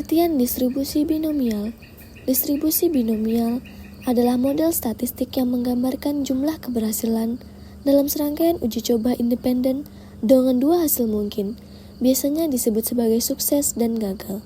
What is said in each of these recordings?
Pengertian distribusi binomial. Distribusi binomial adalah model statistik yang menggambarkan jumlah keberhasilan dalam serangkaian uji coba independen dengan dua hasil mungkin, biasanya disebut sebagai sukses dan gagal.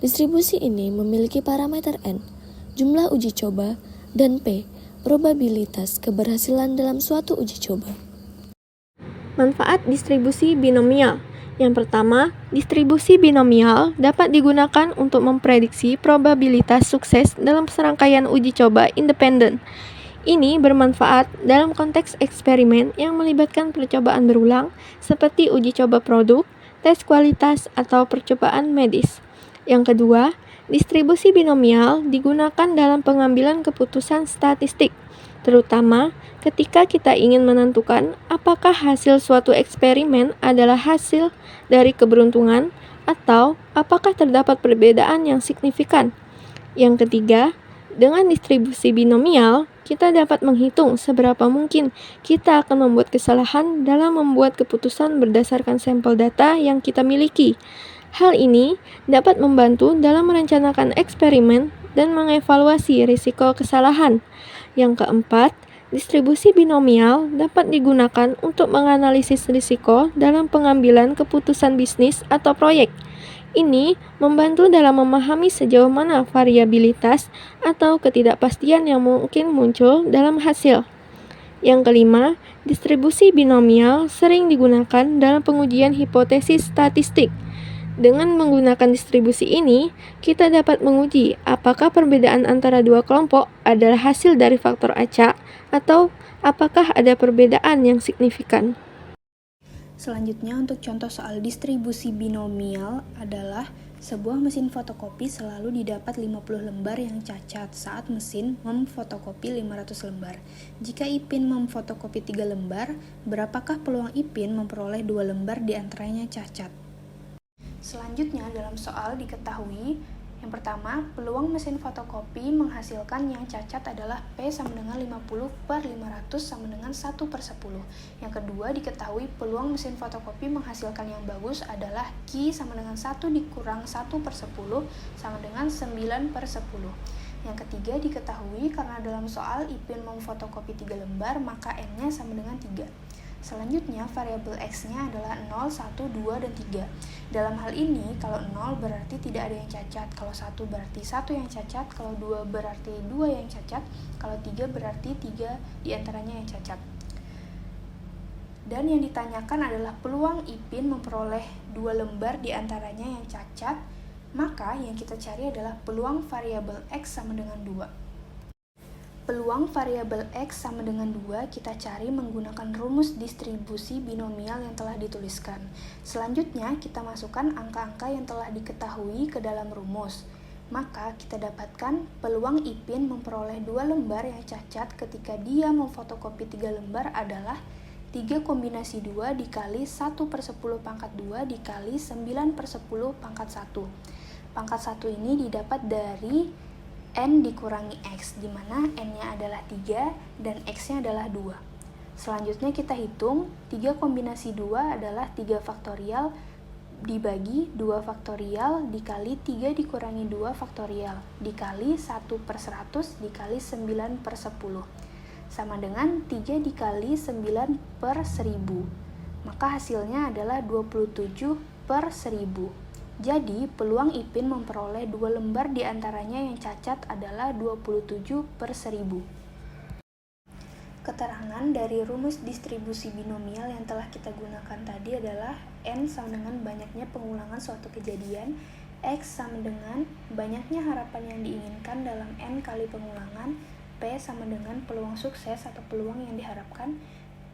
Distribusi ini memiliki parameter N, jumlah uji coba, dan P, probabilitas keberhasilan dalam suatu uji coba. Manfaat distribusi binomial. Yang pertama, distribusi binomial dapat digunakan untuk memprediksi probabilitas sukses dalam serangkaian uji coba independen. Ini bermanfaat dalam konteks eksperimen yang melibatkan percobaan berulang, seperti uji coba produk, tes kualitas, atau percobaan medis. Yang kedua, distribusi binomial digunakan dalam pengambilan keputusan statistik, terutama ketika kita ingin menentukan apakah hasil suatu eksperimen adalah hasil dari keberuntungan atau apakah terdapat perbedaan yang signifikan. Yang ketiga, dengan distribusi binomial, kita dapat menghitung seberapa mungkin kita akan membuat kesalahan dalam membuat keputusan berdasarkan sampel data yang kita miliki. Hal ini dapat membantu dalam merencanakan eksperimen dan mengevaluasi risiko kesalahan. Yang keempat, distribusi binomial dapat digunakan untuk menganalisis risiko dalam pengambilan keputusan bisnis atau proyek. Ini membantu dalam memahami sejauh mana variabilitas atau ketidakpastian yang mungkin muncul dalam hasil. Yang kelima, distribusi binomial sering digunakan dalam pengujian hipotesis statistik. Dengan menggunakan distribusi ini, kita dapat menguji apakah perbedaan antara dua kelompok adalah hasil dari faktor acak atau apakah ada perbedaan yang signifikan. Selanjutnya, untuk contoh soal distribusi binomial adalah sebuah mesin fotokopi selalu didapat 50 lembar yang cacat saat mesin memfotokopi 500 lembar. Jika Ipin memfotokopi 3 lembar, berapakah peluang Ipin memperoleh 2 lembar di antaranya cacat? Selanjutnya, dalam soal diketahui yang pertama, peluang mesin fotokopi menghasilkan yang cacat adalah P sama dengan 50/500 sama dengan 1/10. Yang kedua, diketahui peluang mesin fotokopi menghasilkan yang bagus adalah Q sama dengan 1 dikurang 1/10 sama dengan 9/10. Yang ketiga, diketahui karena dalam soal Ipin memfotokopi 3 lembar, maka N-nya sama dengan 3. Selanjutnya, variabel X-nya adalah 0, 1, 2, dan 3. Dalam hal ini, kalau 0 berarti tidak ada yang cacat, kalau 1 berarti 1 yang cacat, kalau 2 berarti 2 yang cacat, kalau 3 berarti 3 diantaranya yang cacat. Dan yang ditanyakan adalah peluang Ipin memperoleh 2 lembar diantaranya yang cacat, maka yang kita cari adalah peluang variabel X sama dengan 2. Peluang variabel X sama dengan 2 kita cari menggunakan rumus distribusi binomial yang telah dituliskan. Selanjutnya, kita masukkan angka-angka yang telah diketahui ke dalam rumus. Maka, kita dapatkan peluang Ipin memperoleh 2 lembar yang cacat ketika dia memfotokopi 3 lembar adalah 3 kombinasi 2 dikali 1/10 pangkat 2 dikali 9/10 pangkat 1. Pangkat 1 ini didapat dari N dikurangi X, di mana N-nya adalah 3 dan X-nya adalah 2. Selanjutnya kita hitung, 3 kombinasi 2 adalah 3 faktorial dibagi 2 faktorial dikali 3 dikurangi 2 faktorial dikali 1/100 dikali 9/10 sama dengan 3 dikali 9/1000. Maka hasilnya adalah 27/1000. Jadi, peluang Ipin memperoleh 2 lembar diantaranya yang cacat adalah 27/1000. Keterangan dari rumus distribusi binomial yang telah kita gunakan tadi adalah N sama dengan banyaknya pengulangan suatu kejadian, X sama dengan banyaknya harapan yang diinginkan dalam N kali pengulangan, P sama dengan peluang sukses atau peluang yang diharapkan,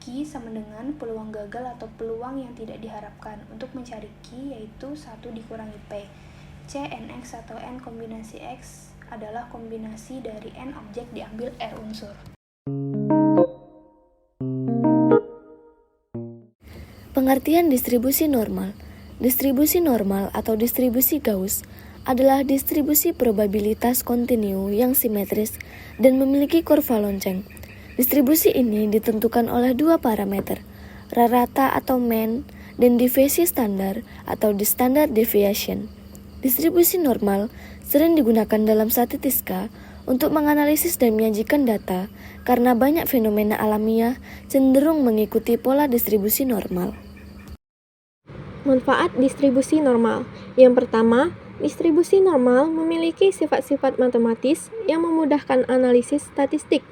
Q sama dengan peluang gagal atau peluang yang tidak diharapkan. Untuk mencari Q yaitu 1 dikurangi P. C, NX atau N kombinasi X adalah kombinasi dari N objek diambil R unsur. Pengertian distribusi normal. Distribusi normal atau distribusi Gauss adalah distribusi probabilitas kontinu yang simetris dan memiliki kurva lonceng. Distribusi ini ditentukan oleh 2 parameter, rata atau mean, dan deviasi standar atau the standard deviation. Distribusi normal sering digunakan dalam statistika untuk menganalisis dan menyajikan data karena banyak fenomena alamiah cenderung mengikuti pola distribusi normal. Manfaat distribusi normal. Yang pertama, distribusi normal memiliki sifat-sifat matematis yang memudahkan analisis statistik.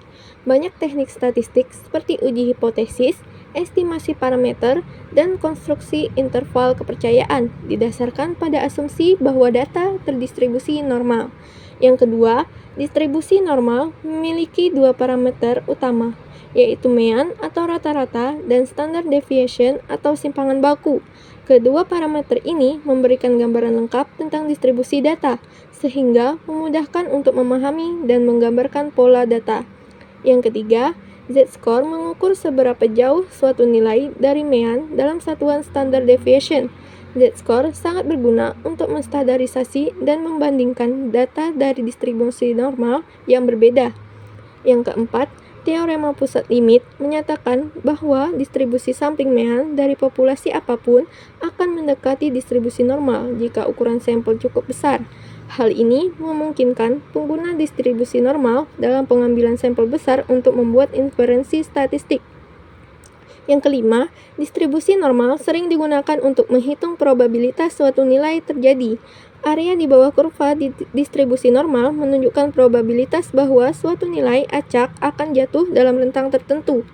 Banyak teknik statistik seperti uji hipotesis, estimasi parameter, dan konstruksi interval kepercayaan didasarkan pada asumsi bahwa data terdistribusi normal. Yang kedua, distribusi normal memiliki dua parameter utama, yaitu mean atau rata-rata dan standard deviation atau simpangan baku. Kedua parameter ini memberikan gambaran lengkap tentang distribusi data, sehingga memudahkan untuk memahami dan menggambarkan pola data. Yang ketiga, Z-score mengukur seberapa jauh suatu nilai dari mean dalam satuan standard deviation. Z-score sangat berguna untuk menstandarisasi dan membandingkan data dari distribusi normal yang berbeda. Yang keempat, teorema pusat limit menyatakan bahwa distribusi sampling mean dari populasi apapun akan mendekati distribusi normal jika ukuran sampel cukup besar. Hal ini memungkinkan pengguna distribusi normal dalam pengambilan sampel besar untuk membuat inferensi statistik. Yang kelima, distribusi normal sering digunakan untuk menghitung probabilitas suatu nilai terjadi. Area di bawah kurva di distribusi normal menunjukkan probabilitas bahwa suatu nilai acak akan jatuh dalam rentang tertentu.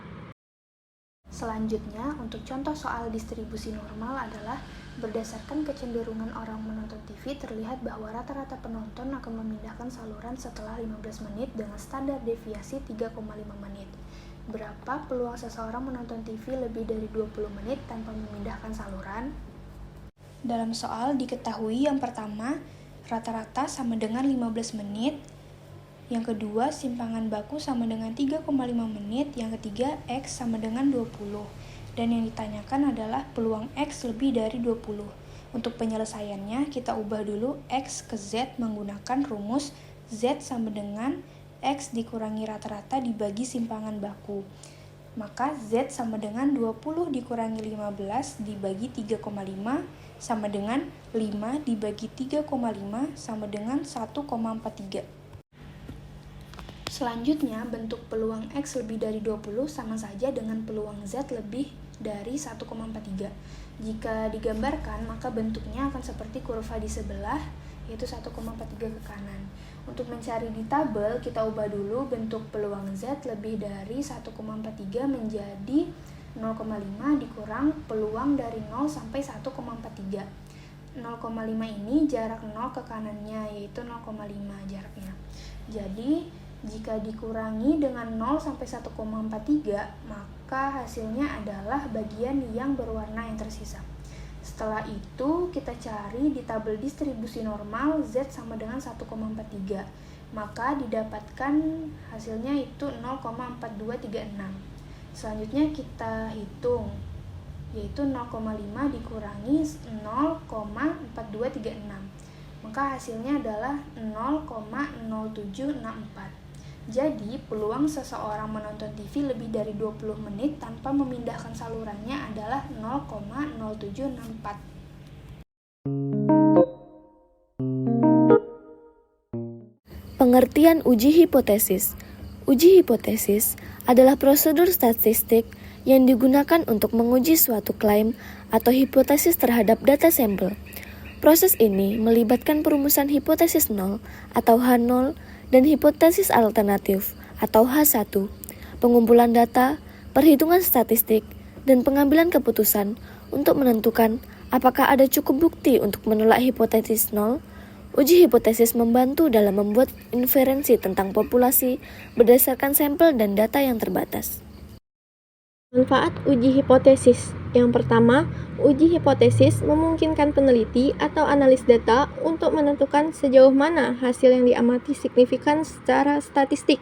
Selanjutnya, untuk contoh soal distribusi normal adalah berdasarkan kecenderungan orang menonton TV, terlihat bahwa rata-rata penonton akan memindahkan saluran setelah 15 menit dengan standar deviasi 3,5 menit. Berapa peluang seseorang menonton TV lebih dari 20 menit tanpa memindahkan saluran? Dalam soal diketahui yang pertama, rata-rata sama dengan 15 menit. Yang kedua, simpangan baku sama dengan 3,5 menit. Yang ketiga, X sama dengan 20. Dan yang ditanyakan adalah peluang X lebih dari 20. Untuk penyelesaiannya, kita ubah dulu X ke Z menggunakan rumus Z sama dengan X dikurangi rata-rata dibagi simpangan baku. Maka Z sama dengan 20 dikurangi 15 dibagi 3,5 sama dengan 5 dibagi 3,5 sama dengan 1,43. Selanjutnya, bentuk peluang X lebih dari 20 sama saja dengan peluang Z lebih dari 1,43. Jika digambarkan, maka bentuknya akan seperti kurva di sebelah, yaitu 1,43 ke kanan. Untuk mencari di tabel, kita ubah dulu bentuk peluang Z lebih dari 1,43 menjadi 0,5 dikurang peluang dari 0 sampai 1,43. 0,5 ini jarak 0 ke kanannya, yaitu 0,5 jaraknya. Jadi, jika dikurangi dengan 0 sampai 1,43, maka hasilnya adalah bagian yang berwarna yang tersisa. Setelah itu, kita cari di tabel distribusi normal Z sama dengan 1,43. Maka didapatkan hasilnya itu 0,4236. Selanjutnya kita hitung, yaitu 0,5 dikurangi 0,4236. Maka hasilnya adalah 0,0764. Jadi, peluang seseorang menonton TV lebih dari 20 menit tanpa memindahkan salurannya adalah 0,0764. Pengertian uji hipotesis. Uji hipotesis adalah prosedur statistik yang digunakan untuk menguji suatu klaim atau hipotesis terhadap data sampel. Proses ini melibatkan perumusan hipotesis 0 atau H0 dan hipotesis alternatif atau H1, pengumpulan data, perhitungan statistik, dan pengambilan keputusan untuk menentukan apakah ada cukup bukti untuk menolak hipotesis 0. Uji hipotesis membantu dalam membuat inferensi tentang populasi berdasarkan sampel dan data yang terbatas. Manfaat uji hipotesis. Yang pertama, uji hipotesis memungkinkan peneliti atau analis data untuk menentukan sejauh mana hasil yang diamati signifikan secara statistik.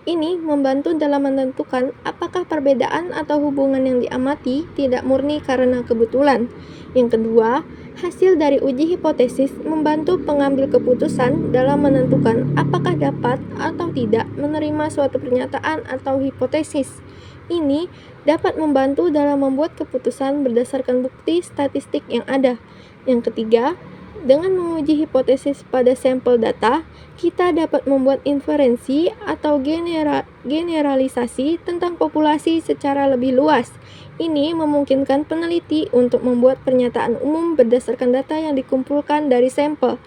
Ini membantu dalam menentukan apakah perbedaan atau hubungan yang diamati tidak murni karena kebetulan. Yang kedua, hasil dari uji hipotesis membantu pengambil keputusan dalam menentukan apakah dapat atau tidak menerima suatu pernyataan atau hipotesis. Ini dapat membantu dalam membuat keputusan berdasarkan bukti statistik yang ada. Yang ketiga, Dengan menguji hipotesis pada sampel data, kita dapat membuat inferensi atau generalisasi tentang populasi secara lebih luas. Ini memungkinkan peneliti untuk membuat pernyataan umum berdasarkan data yang dikumpulkan dari sampel.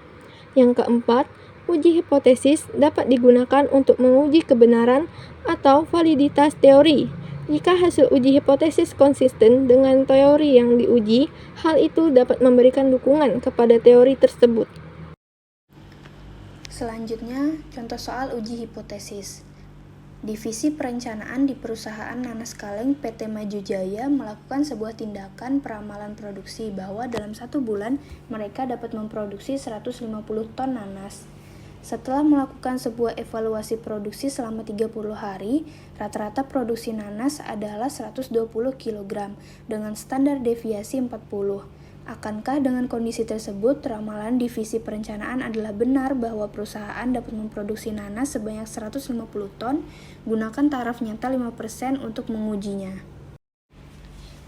Yang keempat, uji hipotesis dapat digunakan untuk menguji kebenaran atau validitas teori. Jika hasil uji hipotesis konsisten dengan teori yang diuji, hal itu dapat memberikan dukungan kepada teori tersebut. Selanjutnya, contoh soal uji hipotesis. Divisi perencanaan di perusahaan nanas kaleng PT Maju Jaya melakukan sebuah tindakan peramalan produksi bahwa dalam 1 bulan mereka dapat memproduksi 150 ton nanas. Setelah melakukan sebuah evaluasi produksi selama 30 hari, rata-rata produksi nanas adalah 120 kg dengan standar deviasi 40. Akankah dengan kondisi tersebut, ramalan divisi perencanaan adalah benar bahwa perusahaan dapat memproduksi nanas sebanyak 150 ton? Gunakan taraf nyata 5% untuk mengujinya.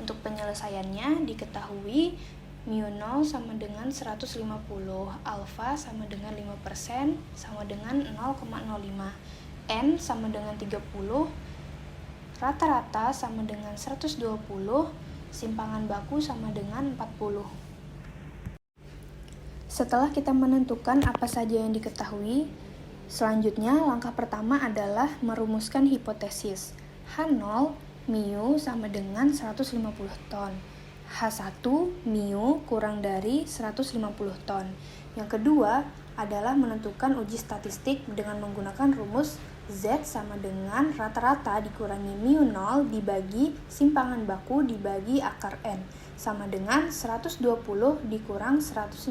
Untuk penyelesaiannya, diketahui mu0 sama dengan 150, alfa sama dengan 5%, sama dengan 0,05, n sama dengan 30, rata-rata sama dengan 120, simpangan baku sama dengan 40. Setelah kita menentukan apa saja yang diketahui, selanjutnya langkah pertama adalah merumuskan hipotesis. H0 mu sama dengan 150 ton. H1 mu kurang dari 150 ton. Yang kedua adalah menentukan uji statistik dengan menggunakan rumus Z sama dengan rata-rata dikurangi mu0 dibagi simpangan baku dibagi akar N sama dengan 120 dikurang 150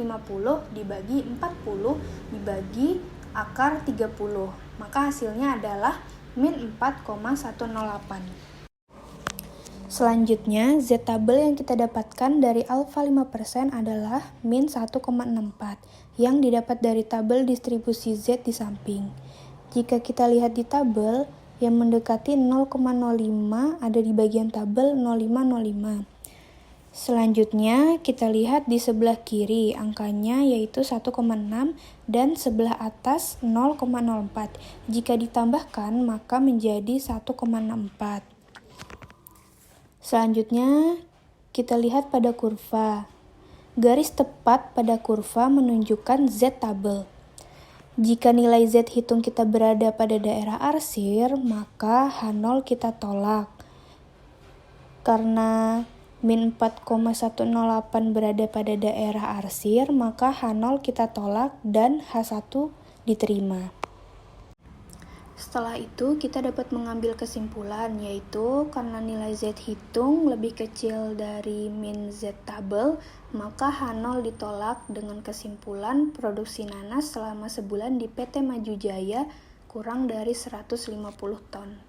dibagi 40 dibagi akar 30. Maka hasilnya adalah min 4,108. Selanjutnya, Z tabel yang kita dapatkan dari alfa 5% adalah min 1,64 yang didapat dari tabel distribusi Z di samping. Jika kita lihat di tabel, yang mendekati 0,05 ada di bagian tabel 0505. Selanjutnya, kita lihat di sebelah kiri angkanya yaitu 1,6 dan sebelah atas 0,04. Jika ditambahkan, maka menjadi 1,64. Selanjutnya, kita lihat pada kurva. Garis tepat pada kurva menunjukkan Z tabel. Jika nilai Z hitung kita berada pada daerah arsir, maka H0 kita tolak. Karena min 4,108 berada pada daerah arsir, maka H0 kita tolak dan H1 diterima. Setelah itu, kita dapat mengambil kesimpulan, yaitu karena nilai Z hitung lebih kecil dari min Z tabel, maka H0 ditolak dengan kesimpulan produksi nanas selama sebulan di PT Maju Jaya kurang dari 150 ton.